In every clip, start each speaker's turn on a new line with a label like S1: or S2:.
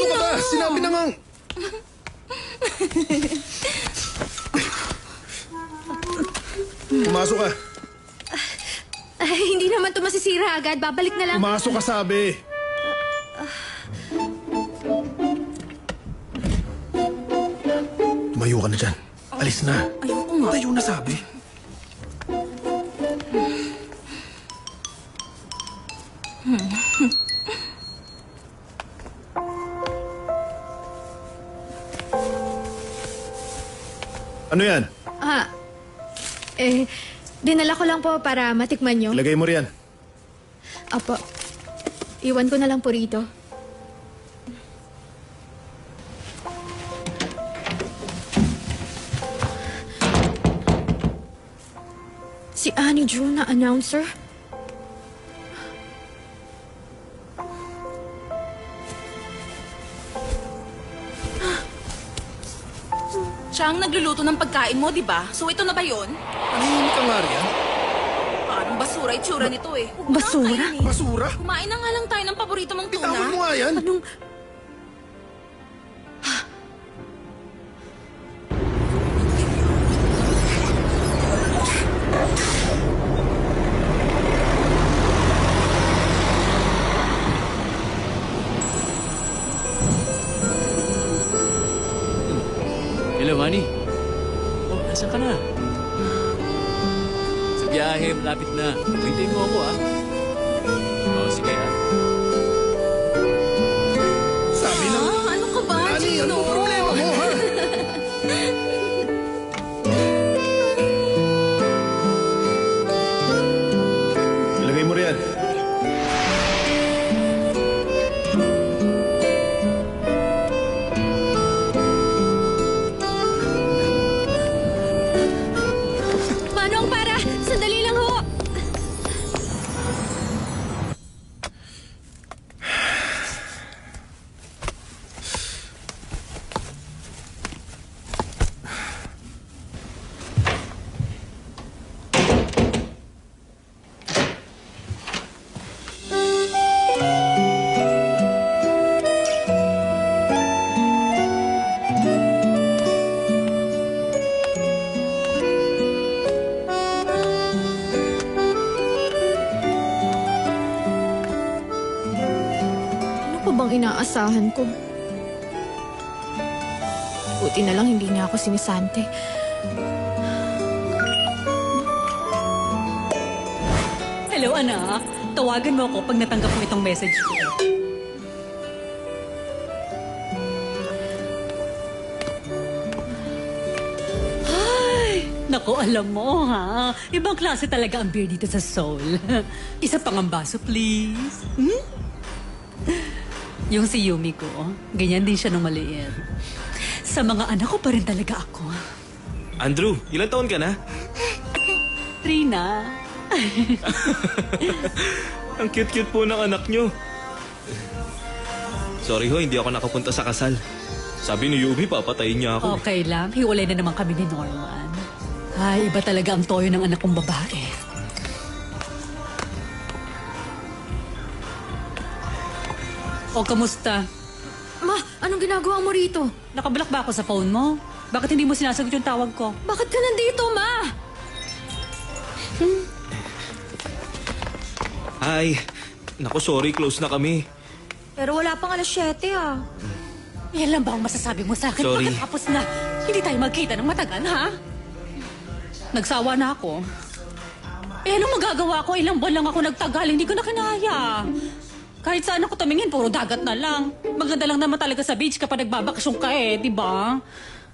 S1: ka ba? Sinabi na ngang... Pumasok ka.
S2: Ay, hindi naman ito masisira agad. Babalik na lang.
S1: Pumasok ka, sabi. Tumayo ka na dyan. Alis na.
S2: Ayoko nga.
S1: Tayo na, sabi. Ano yan?
S2: Dinala ko lang po para matikman nyo.
S1: Ilagay mo riyan.
S2: Apo. Iwan ko na lang po rito. Si Annie June na announcer?
S3: Siya ang nagluluto ng pagkain mo, di ba? So ito na ba yun?
S1: Ano ka nga riyan?
S3: Parang basura itsura nito eh. Huwag mo na
S2: Basura?
S3: kainin eh.
S1: Basura?
S3: Kumain na nga lang tayo ng paborito mong tuna.
S1: Bitawan mo nga yan.
S2: Anong...
S4: Hello, Manny. Oh, nasan ka na? Sa biyahe, malapit na. Hintayin mo ako, ah. Oh, sige, ah.
S1: Sabi na.
S3: Ano ka ba,
S1: Ani, ano
S3: Gino?
S1: ang problema mo, ha? Ilagay mo riyan.
S2: Manong, para! Sandali lang ho! Ano pa bang inaasahan ko? Buti na lang hindi niya ako sinisante.
S5: Hello, anak. Tawagan mo ako pag natanggap mo itong message ko. Ay, naku, alam mo, ha? Ibang klase talaga ang beer dito sa Seoul. Isa pang ang baso, please. Hmm? Yung si Yumi ko, ganyan din siya nung maliit. Sa mga anak ko pa rin talaga ako.
S6: Andrew, ilang taon ka na?
S5: Trina.
S6: Ang cute-cute po ng anak nyo. Sorry ho, hindi ako nakapunta sa kasal. Sabi ni Yumi, papatayin niya ako.
S5: Okay lang, hiwalay na naman kami ni Norman. Ay, iba talaga ang toyo ng anak kong babae. O, kamusta?
S2: Ma, anong ginagawa mo rito?
S5: Nakablock ba ako sa phone mo? Bakit hindi mo sinasagot yung tawag ko?
S2: Bakit ka nandito, Ma?
S6: Ay, naku, sorry, close na kami.
S2: Pero wala pang alas 7, ah.
S5: Yan lang ba ang masasabi mo sa akin?
S6: Sorry.
S5: Bakit tapos na? Hindi tayo magkita ng matagal, ha? Nagsawa na ako. Eh, anong magagawa ko? Ilang buwan lang ako nagtagal. Hindi ko na kinaya. Kahit saan ako tumingin, puro dagat na lang. Maganda lang naman talaga sa beach kapag nagbabakasyon ka eh, di ba?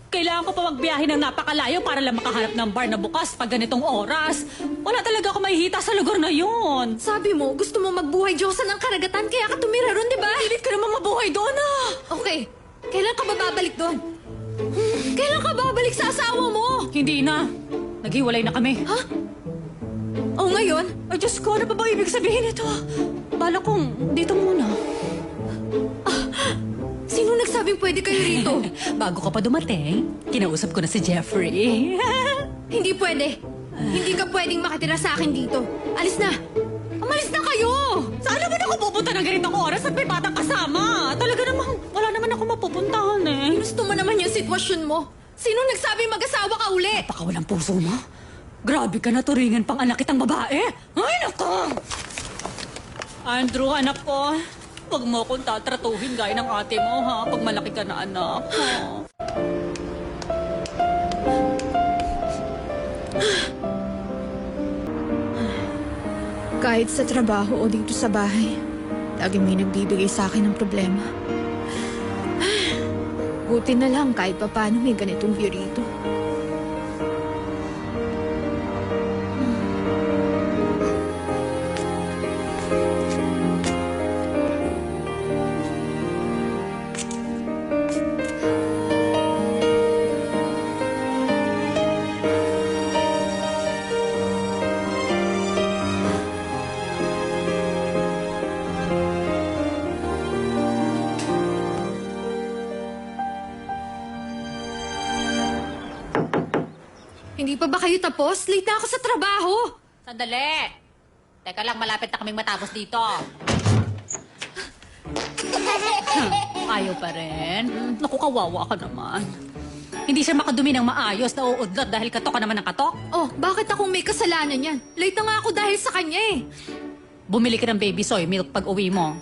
S5: Kailangan ko pa magbiyahe ng napakalayo para lang makahanap ng bar na bukas pag ganitong oras. Wala talaga ako mahihita sa lugar na yun.
S2: Sabi mo, gusto mo magbuhay Diyosa ng karagatan, kaya ka tumira ron, di ba?
S5: Pilit ka naman mabuhay doon, ah!
S2: Okay, kailan ka ba babalik doon? Kailan ka babalik sa asawa mo?
S5: Hindi na. Naghiwalay na kami.
S2: Ha? O ngayon?
S5: Ay, Diyos ko, ano pa ba ibig sabihin ito? Bala kong dito muna.
S2: Sino nagsabing pwede kayo rito?
S5: Bago ka pa dumating, kinausap ko na si Jeffrey.
S2: Hindi pwede. Hindi ka pwedeng makatira sa akin dito. Alis na! Umalis na kayo!
S5: Saan naman ako pupunta ng ganitong oras at may batang kasama? Talaga namang, wala naman
S2: sitwasyon mo? Sino nagsabi mag-asawa ka uli?
S5: Baka walang puso mo. Grabe ka na turingan pang anak kitang babae. Ay, nako! Andrew, anak ko. Huwag mo akong tatratuhin gaya ng ate mo, ha? Pag malaki ka na, anak. Ha?
S2: Kahit sa trabaho o dito sa bahay, lagi may nagbibigay sa akin ng problema. Buti na lang kahit papaano may ganitong view rito. Hindi pa ba kayo tapos? Late na ako sa trabaho.
S5: Sandali! Teka lang, malapit na kaming matapos dito. Ayaw pa rin. Naku, kawawa ka naman. Hindi siya makadumi ng maayos, nauudlot dahil katok ka naman ng katok.
S2: Oh, bakit akong may kasalanan yan? Late na nga ako dahil sa kanya eh.
S5: Bumili ka ng baby soy milk pag uwi mo.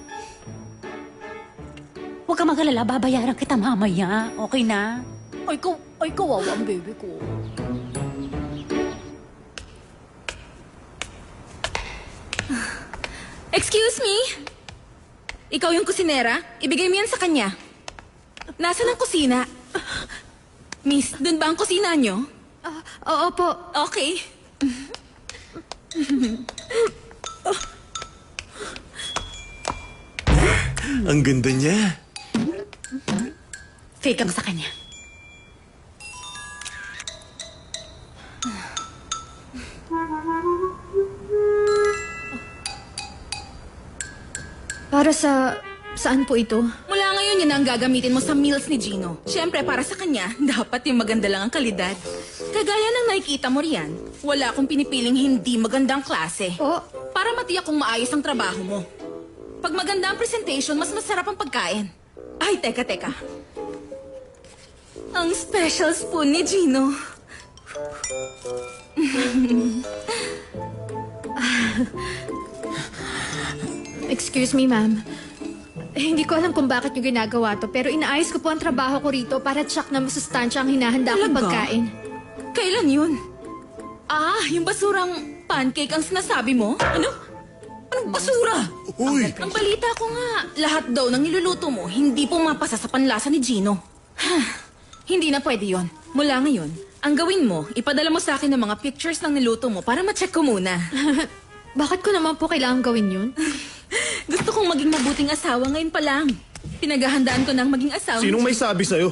S5: Huwag ka mag-alala, babayaran kita mamaya. Okay na? Ay, kawawa ang baby ko.
S3: Excuse me? Ikaw yung kusinera? Ibigay mo yan sa kanya. Nasaan ang kusina? Miss, dun ba ang kusina nyo?
S2: Oo po.
S3: Okay.
S6: Ang ganda niya.
S5: Fake ang sa kanya.
S2: Para saan po ito?
S3: Mula ngayon yun ang gagamitin mo sa meals ni Gino. Siyempre, para sa kanya, dapat yung maganda lang ang kalidad. Kagaya ng nakikita mo riyan, wala akong pinipiling hindi magandang klase.
S2: Oh,
S3: Para matiyak kung maayos ang trabaho mo. Pag maganda ang presentation, mas masarap ang pagkain. Ay, teka. Ang special spoon ni Gino.
S2: excuse me ma'am. Hindi ko alam kung bakit yung ginagawa to, pero inaayos ko po ang trabaho ko rito para tsak na masustansya ang hinahanda kong
S3: Talaga?
S2: pagkain.
S3: Kailan yun? Ah, yung basurang pancake ang sinasabi mo? Ano? Anong basura?
S1: Uy!
S3: Ang balita ko nga, lahat daw ng niluluto mo hindi pumapasa sa panlasa ni Gino. Hindi na pwede yon. Mula ngayon, ang gawin mo, ipadala mo sa akin ng mga pictures ng niluto mo para ma-check ko muna.
S2: Bakit ko naman po kailangan gawin yun?
S3: Gusto kong maging mabuting asawa ngayon pa lang. Pinaghahandaan ko ng maging asawa.
S1: Sinong may sabi sa'yo?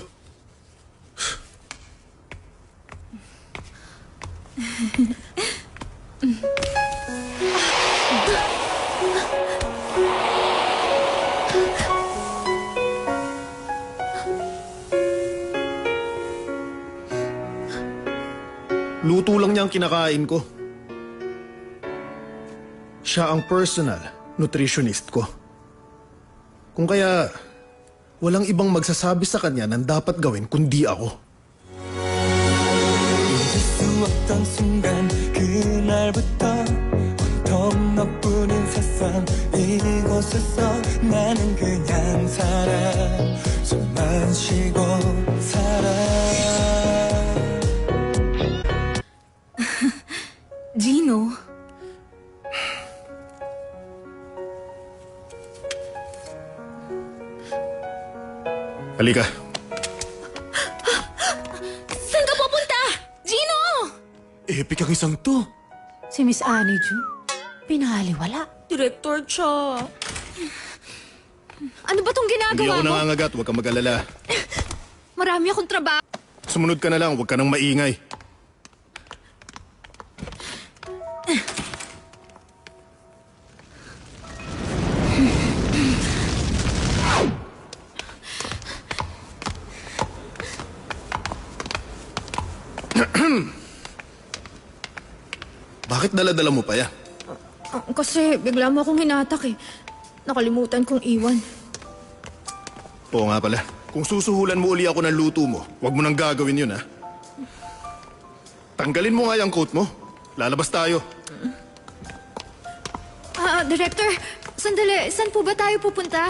S1: Luto lang niya ang kinakain ko. Siya ang personal nutritionist ko. Kung kaya, walang ibang magsasabi sa kanya ng dapat gawin kundi ako.
S7: 잊을 수 없던 순간 그날부터 온통 너뿐인 세상 이곳에서 나는 그냥 살아 숨만 쉬고 살아
S3: Gino,
S1: Halika.
S3: saan ka pupunta? Gino!
S6: Epic ang isang to.
S5: Si Miss Annie Ju, pinahaliwala.
S3: Director Cha.
S2: Ano ba tong
S1: Hindi
S2: ginagawa
S1: ako
S2: mo?
S1: nangangagat, huwag kang mag-alala.
S2: Marami akong trabaho.
S1: Sumunod ka na lang, huwag ka nang maingay. Bakit dala-dala mo pa yan?
S2: Kasi bigla mo akong hinatak eh. Nakalimutan kong iwan.
S1: Oo nga pala. Kung susuhulan mo uli ako ng luto mo, huwag mo nang gagawin yun, ha? Tanggalin mo nga yung coat mo. Lalabas tayo.
S2: Director, sandali. Saan po ba tayo pupunta?